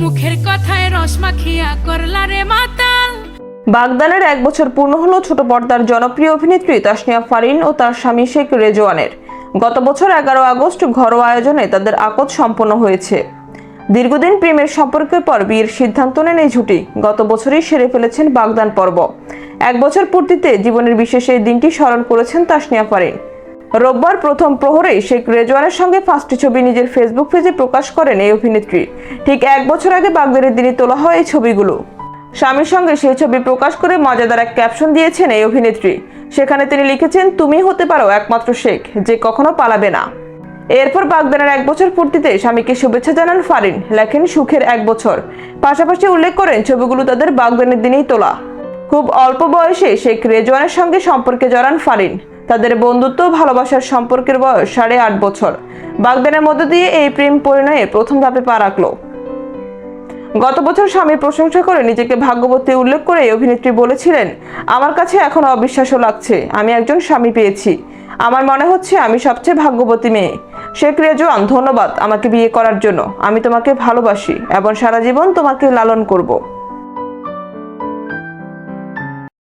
মুখের কথায় রস মাখিয়া করলা রে মাতাল। বাগদানের 1 বছর পূর্ণ হলো ছোট পর্দার জনপ্রিয় অভিনেত্রী তাসনিয়া ফারিন ও তার স্বামী শেখ রেজওয়ানের। গত বছর 11 আগস্ট ঘরোয়া আয়োজনে তাদের আকদ সম্পন্ন হয়েছে। দীর্ঘদিন প্রেমের সম্পর্কের পর বিয়ের সিদ্ধান্ত নেন এই জুটি গত বছরই সেরে ফেলেছেন বাগদান পর্ব। 1 বছর পূর্তিতে জীবনের বিশেষ এই দিনটি স্মরণ করেছেন তাসনিয়া ফারিন। রোববার প্রথম প্রহরে শেখ রেজওয়ানের সঙ্গে 5টি ছবি নিজের ফেসবুক পেজে প্রকাশ করেন এই অভিনেত্রী। ঠিক 1 বছর আগে বাগদানের দিনে তোলা হয় এই ছবিগুলো। স্বামীর সঙ্গে সেই ছবি প্রকাশ করে মজাদার এক ক্যাপশন দিয়েছেন এই অভিনেত্রী। সেখানে তিনি লিখেছেন, তুমি হতে পারো একমাত্র শেখ যে কখনো পালাবে না। এরপর বাগদানের 1 বছর পূর্তিতে স্বামীকে শুভেচ্ছা জানান ফারিন, লেখেন সুখের 1 বছর। পাশাপাশি উল্লেখ করেন ছবিগুলো তাদের বাগদানের দিনেই তোলা। খুব অল্প বয়সে শেখ রেজওয়ানের সঙ্গে সম্পর্কে জড়ান ফারিন। তাদের বন্ধুত্ব ভালোবাসার সম্পর্কের বয়স 8.5 বছর। বাগদানের মধ্য দিয়ে এই প্রেম পরিণয়ে প্রথম ধাপে পা রাখল। গত বছর স্বামীর প্রশংসা করে নিজেকে ভাগ্যবতী উল্লেখ করে এই অভিনেত্রী বলেছিলেন, আমার কাছে এখন অবিশ্বাস্য লাগছে, আমি একজন স্বামী পেয়েছি। আমার মনে হচ্ছে আমি সবচেয়ে ভাগ্যবতী মেয়ে। শেখ রেজওয়ান, ধন্যবাদ আমাকে বিয়ে করার জন্য। আমি তোমাকে ভালোবাসি এবং সারা জীবন তোমাকে লালন করব।